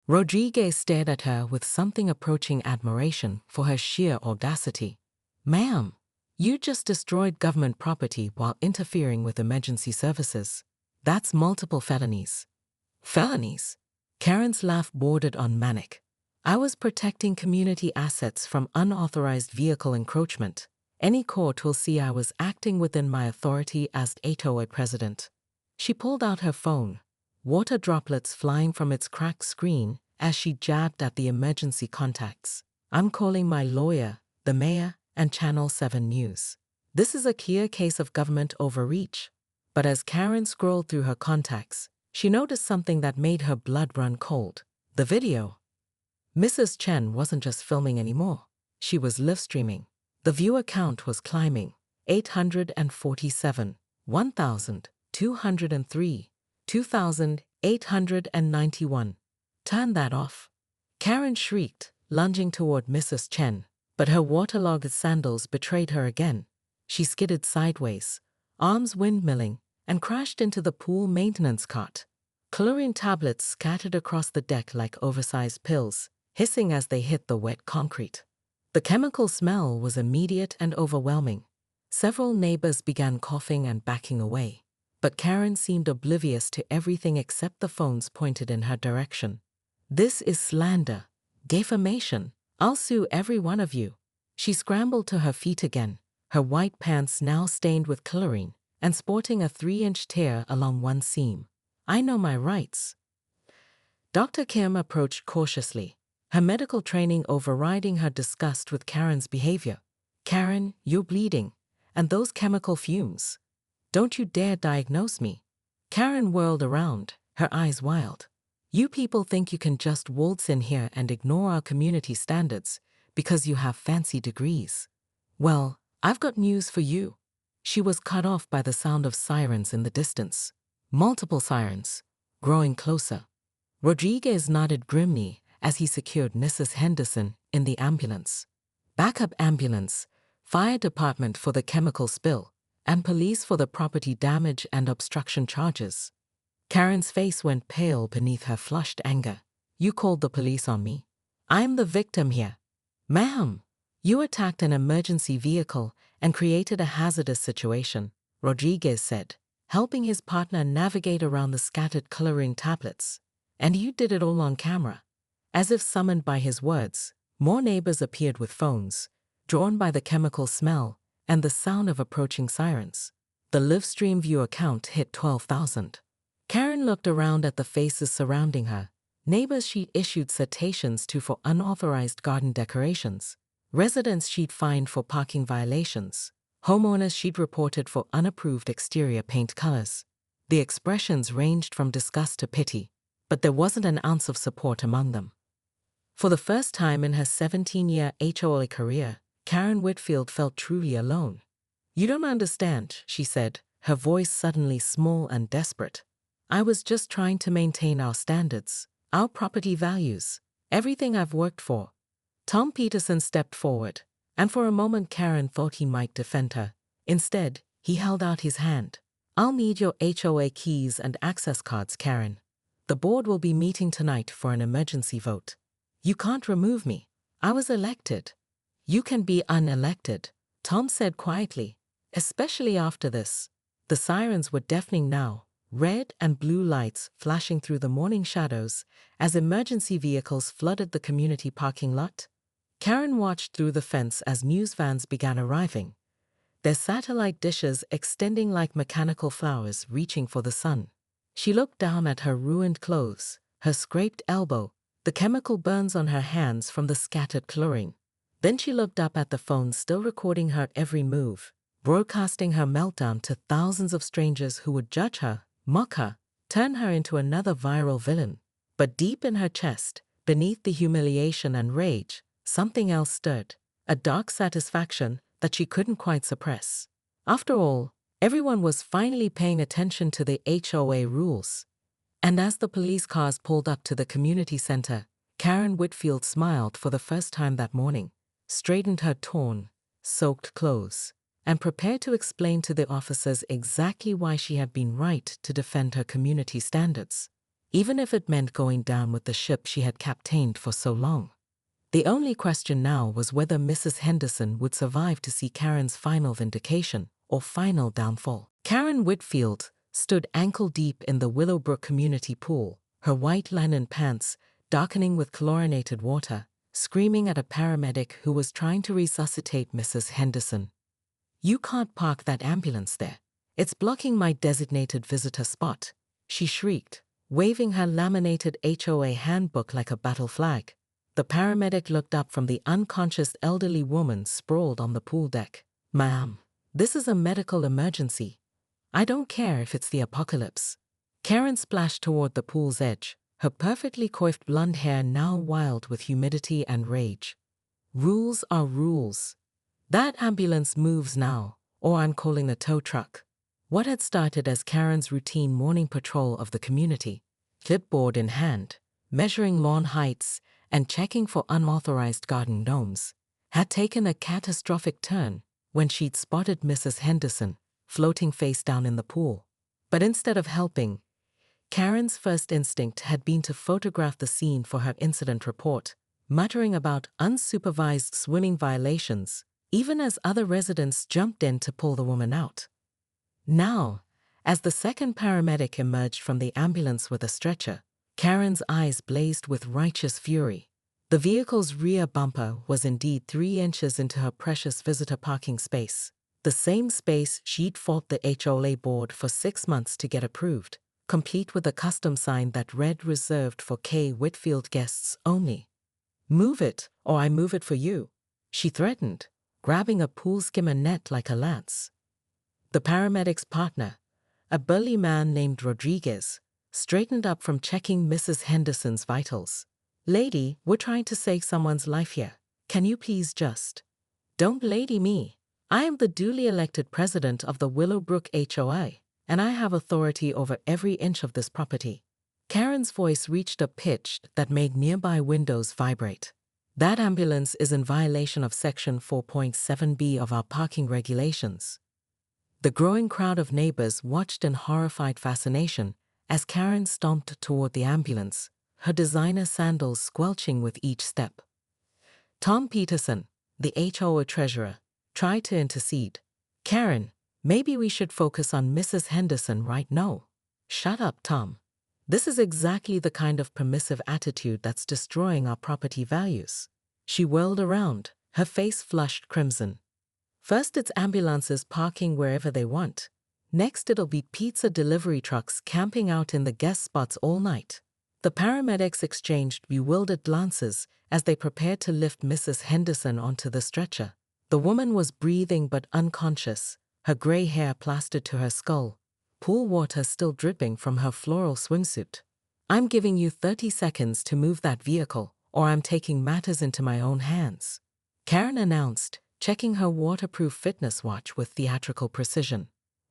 Rodriguez stared at her with something approaching admiration for her sheer audacity. "Ma'am, you just destroyed government property while interfering with emergency services. That's multiple felonies." "Felonies?" Karen's laugh bordered on manic. "I was protecting community assets from unauthorized vehicle encroachment. Any court will see I was acting within my authority as HOA president." She pulled out her phone, water droplets flying from its cracked screen as she jabbed at the emergency contacts. "I'm calling my lawyer, the mayor, and Channel 7 News. This is a clear case of government overreach." But as Karen scrolled through her contacts, she noticed something that made her blood run cold. The video. Mrs. Chen wasn't just filming anymore. She was live streaming. The viewer count was climbing. 847, 1,203, 2,891. "Turn that off." Karen shrieked, lunging toward Mrs. Chen, but her waterlogged sandals betrayed her again. She skidded sideways, arms windmilling, and crashed into the pool maintenance cart. Chlorine tablets scattered across the deck like oversized pills, hissing as they hit the wet concrete. The chemical smell was immediate and overwhelming. Several neighbors began coughing and backing away, but Karen seemed oblivious to everything except the phones pointed in her direction. "This is slander, defamation. I'll sue every one of you." She scrambled to her feet again, her white pants now stained with chlorine and sporting a 3-inch tear along one seam. "I know my rights." Dr. Kim approached cautiously, her medical training overriding her disgust with Karen's behavior. "Karen, you're bleeding. And those chemical fumes. Don't you dare diagnose me." Karen whirled around, her eyes wild. "You people think you can just waltz in here and ignore our community standards because you have fancy degrees. Well, I've got news for you." She was cut off by the sound of sirens in the distance. Multiple sirens, growing closer. Rodriguez nodded grimly as he secured Mrs. Henderson in the ambulance. Backup ambulance, fire department for the chemical spill, and police for the property damage and obstruction charges. Karen's face went pale beneath her flushed anger. "You called the police on me. I'm the victim here." "Ma'am, you attacked an emergency vehicle and created a hazardous situation," Rodriguez said, helping his partner navigate around the scattered coloring tablets. "And you did it all on camera." As if summoned by his words, more neighbors appeared with phones, drawn by the chemical smell and the sound of approaching sirens. The live stream viewer count hit 12,000. Karen looked around at the faces surrounding her. Neighbors she'd issued citations to for unauthorized garden decorations. Residents she'd fined for parking violations. Homeowners she'd reported for unapproved exterior paint colors. The expressions ranged from disgust to pity, but there wasn't an ounce of support among them. For the first time in her 17-year HOA career, Karen Whitfield felt truly alone. "You don't understand," she said, her voice suddenly small and desperate. "I was just trying to maintain our standards, our property values, everything I've worked for." Tom Peterson stepped forward, and for a moment Karen thought he might defend her. Instead, he held out his hand. "I'll need your HOA keys and access cards, Karen. The board will be meeting tonight for an emergency vote. You can't remove me. I was elected." "You can be unelected," Tom said quietly, "especially after this." The sirens were deafening now, red and blue lights flashing through the morning shadows as emergency vehicles flooded the community parking lot. Karen watched through the fence as news vans began arriving, their satellite dishes extending like mechanical flowers reaching for the sun. She looked down at her ruined clothes, her scraped elbow, the chemical burns on her hands from the scattered chlorine. Then she looked up at the phone still recording her every move, broadcasting her meltdown to thousands of strangers who would judge her, mock her, turn her into another viral villain. But deep in her chest, beneath the humiliation and rage, something else stirred, a dark satisfaction that she couldn't quite suppress. After all, everyone was finally paying attention to the HOA rules. And as the police cars pulled up to the community center, Karen Whitfield smiled for the first time that morning, straightened her torn, soaked clothes, and prepared to explain to the officers exactly why she had been right to defend her community standards. even if it meant going down with the ship she had captained for so long. The only question now was whether Mrs. Henderson would survive to see Karen's final vindication or final downfall. Karen Whitfield stood ankle-deep in the Willowbrook community pool, her white linen pants darkening with chlorinated water, screaming at a paramedic who was trying to resuscitate Mrs. Henderson. "You can't park that ambulance there. It's blocking my designated visitor spot," she shrieked, waving her laminated HOA handbook like a battle flag. The paramedic looked up from the unconscious elderly woman sprawled on the pool deck. "Ma'am, this is a medical emergency. I don't care if it's the apocalypse." Karen splashed toward the pool's edge, her perfectly coiffed blonde hair now wild with humidity and rage. "Rules are rules. That ambulance moves now, or I'm calling a tow truck." What had started as Karen's routine morning patrol of the community, clipboard in hand, measuring lawn heights and checking for unauthorized garden gnomes, had taken a catastrophic turn when she'd spotted Mrs. Henderson floating face down in the pool. But instead of helping, Karen's first instinct had been to photograph the scene for her incident report, muttering about unsupervised swimming violations, even as other residents jumped in to pull the woman out. Now, as the second paramedic emerged from the ambulance with a stretcher, Karen's eyes blazed with righteous fury. The vehicle's rear bumper was indeed 3 inches into her precious visitor parking space, the same space she'd fought the HOA board for 6 months to get approved, complete with a custom sign that read "Reserved for K. Whitfield guests only." "Move it, or I move it for you," she threatened, grabbing a pool skimmer net like a lance. The paramedic's partner, a burly man named Rodriguez, straightened up from checking Mrs. Henderson's vitals. "Lady, we're trying to save someone's life here. Can you please just—" "Don't lady me. I am the duly elected president of the Willowbrook HOA, and I have authority over every inch of this property." Karen's voice reached a pitch that made nearby windows vibrate. "That ambulance is in violation of Section 4.7b of our parking regulations." The growing crowd of neighbors watched in horrified fascination as Karen stomped toward the ambulance, her designer sandals squelching with each step. Tom Peterson, the HOA treasurer, tried to intercede. "Karen, maybe we should focus on Mrs. Henderson right now." "Shut up, Tom. This is exactly the kind of permissive attitude that's destroying our property values." She whirled around, her face flushed crimson. "First it's ambulances parking wherever they want. Next it'll be pizza delivery trucks camping out in the guest spots all night." The paramedics exchanged bewildered glances as they prepared to lift Mrs. Henderson onto the stretcher. The woman was breathing but unconscious, her gray hair plastered to her skull, pool water still dripping from her floral swimsuit. "I'm giving you 30 seconds to move that vehicle, or I'm taking matters into my own hands," Karen announced, checking her waterproof fitness watch with theatrical precision.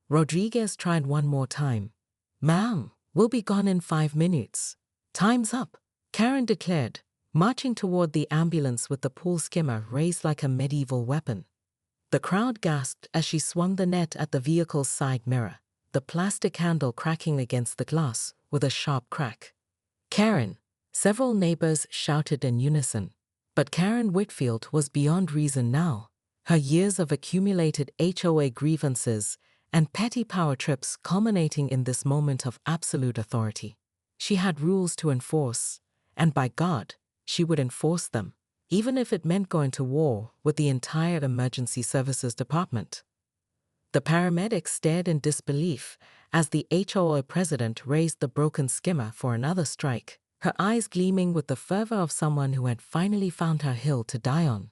Rodriguez tried one more time. "Ma'am, we'll be gone in 5 minutes." "Time's up," Karen declared, marching toward the ambulance with the pool skimmer raised like a medieval weapon. The crowd gasped as she swung the net at the vehicle's side mirror, the plastic handle cracking against the glass with a sharp crack. "Karen!" Several neighbors shouted in unison. But Karen Whitfield was beyond reason now, her years of accumulated HOA grievances and petty power trips culminating in this moment of absolute authority. She had rules to enforce, and by God, she would enforce them, even if it meant going to war with the entire emergency services department. The paramedics stared in disbelief as the HOA president raised the broken skimmer for another strike, her eyes gleaming with the fervor of someone who had finally found her hill to die on.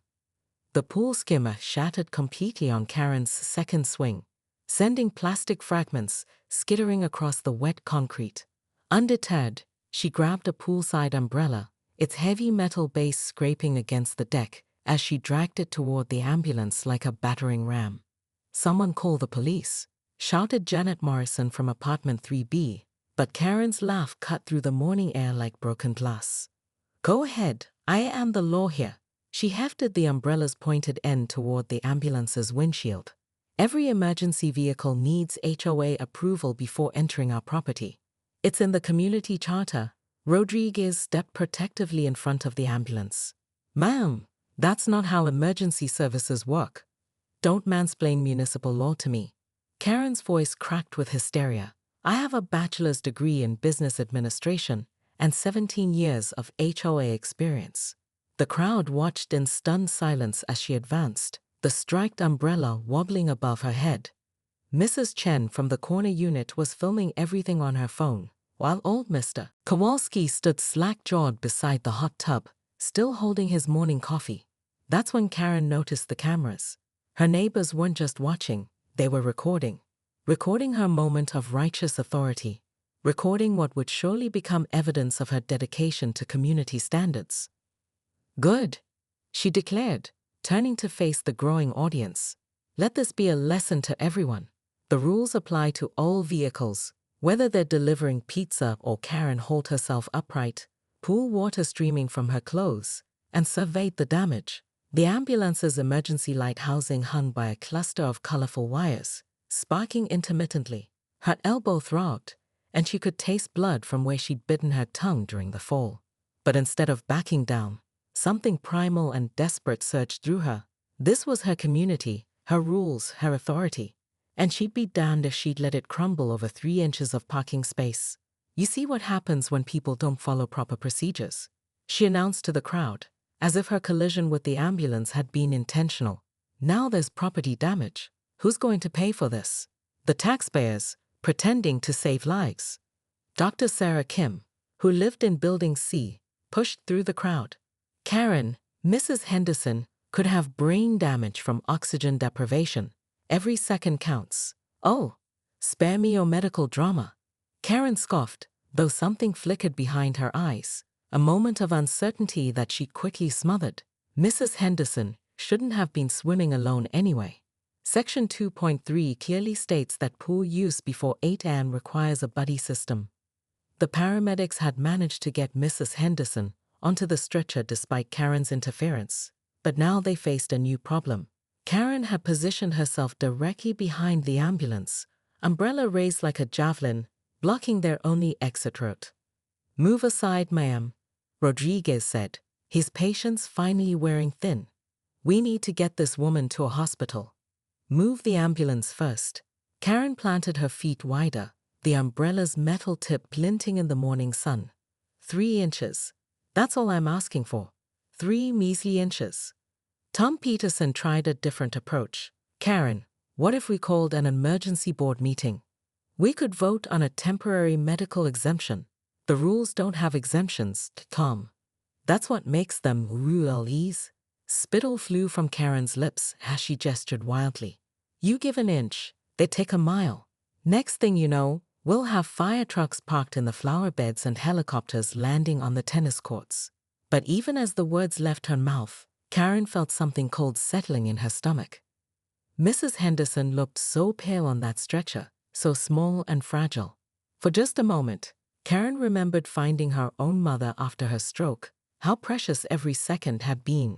The pool skimmer shattered completely on Karen's second swing, sending plastic fragments skittering across the wet concrete. Undeterred, she grabbed a poolside umbrella, its heavy metal base scraping against the deck as she dragged it toward the ambulance like a battering ram. "Someone call the police," shouted Janet Morrison from apartment 3B, but Karen's laugh cut through the morning air like broken glass. "Go ahead, I am the law here." She hefted the umbrella's pointed end toward the ambulance's windshield. "Every emergency vehicle needs HOA approval before entering our property. It's in the community charter. Rodriguez stepped protectively in front of the ambulance. Ma'am, that's not how emergency services work. Don't mansplain municipal law to me. Karen's voice cracked with hysteria. I have a bachelor's degree in business administration and 17 years of HOA experience. The crowd watched in stunned silence as she advanced, the striped umbrella wobbling above her head. Mrs. Chen from the corner unit was filming everything on her phone, while old Mr. Kowalski stood slack-jawed beside the hot tub, still holding his morning coffee. That's when Karen noticed the cameras. Her neighbors weren't just watching, they were recording. Recording her moment of righteous authority. Recording what would surely become evidence of her dedication to community standards. Good, she declared, turning to face the growing audience. Let this be a lesson to everyone. The rules apply to all vehicles, whether they're delivering pizza or Karen hauled herself upright, pool water streaming from her clothes, and surveyed the damage. The ambulance's emergency light housing hung by a cluster of colorful wires, sparking intermittently. Her elbow throbbed, and she could taste blood from where she'd bitten her tongue during the fall. But instead of backing down, something primal and desperate surged through her. This was her community, her rules, her authority. And she'd be damned if she'd let it crumble over 3 inches of parking space. You see what happens when people don't follow proper procedures, she announced to the crowd, as if her collision with the ambulance had been intentional. Now there's property damage. Who's going to pay for this? The taxpayers, pretending to save lives. Dr. Sarah Kim, who lived in Building C, pushed through the crowd. Karen, Mrs. Henderson, could have brain damage from oxygen deprivation. Every second counts. Oh, spare me your medical drama. Karen scoffed, though something flickered behind her eyes, a moment of uncertainty that she quickly smothered. Mrs. Henderson shouldn't have been swimming alone anyway. Section 2.3 clearly states that pool use before 8 a.m. requires a buddy system. The paramedics had managed to get Mrs. Henderson onto the stretcher despite Karen's interference, but now they faced a new problem. Karen had positioned herself directly behind the ambulance, umbrella raised like a javelin, blocking their only exit route. Move aside, ma'am, Rodriguez said, his patience finally wearing thin. We need to get this woman to a hospital. Move the ambulance first. Karen planted her feet wider, the umbrella's metal tip glinting in the morning sun. 3 inches. That's all I'm asking for. 3 measly inches. Tom Peterson tried a different approach. Karen, what if we called an emergency board meeting? We could vote on a temporary medical exemption. The rules don't have exemptions, Tom. That's what makes them rules. Spittle flew from Karen's lips as she gestured wildly. You give an inch, they take a mile. Next thing you know, we'll have fire trucks parked in the flower beds and helicopters landing on the tennis courts. But even as the words left her mouth, Karen felt something cold settling in her stomach. Mrs. Henderson looked so pale on that stretcher, so small and fragile. For just a moment, Karen remembered finding her own mother after her stroke, how precious every second had been.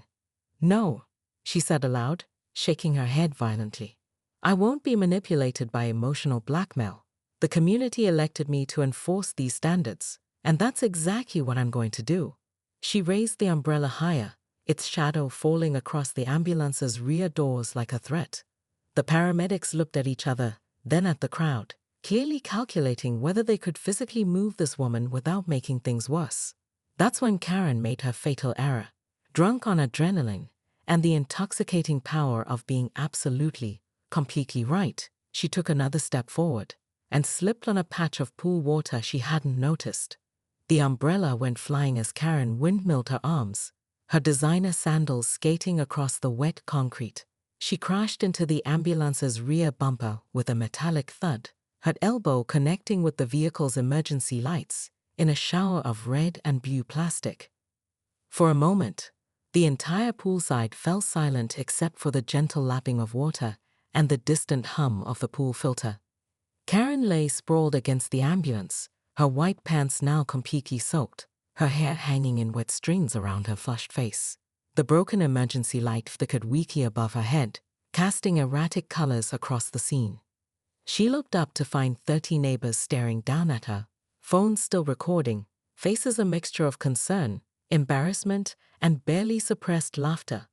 No, she said aloud, shaking her head violently. I won't be manipulated by emotional blackmail. The community elected me to enforce these standards, and that's exactly what I'm going to do. She raised the umbrella higher, its shadow falling across the ambulance's rear doors like a threat. The paramedics looked at each other, then at the crowd, clearly calculating whether they could physically move this woman without making things worse. That's when Karen made her fatal error. Drunk on adrenaline and the intoxicating power of being absolutely, completely right, she took another step forward and slipped on a patch of pool water she hadn't noticed. The umbrella went flying as Karen windmilled her arms, her designer sandals skating across the wet concrete. She crashed into the ambulance's rear bumper with a metallic thud, her elbow connecting with the vehicle's emergency lights in a shower of red and blue plastic. For a moment, the entire poolside fell silent except for the gentle lapping of water and the distant hum of the pool filter. Karen lay sprawled against the ambulance, her white pants now completely soaked, her hair hanging in wet strings around her flushed face. The broken emergency light flickered weakly above her head, casting erratic colors across the scene. She looked up to find 30 neighbors staring down at her, phone still recording, faces a mixture of concern, embarrassment, and barely suppressed laughter.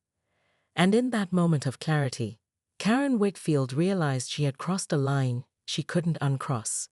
And in that moment of clarity, Karen Whitfield realized she had crossed a line she couldn't uncross.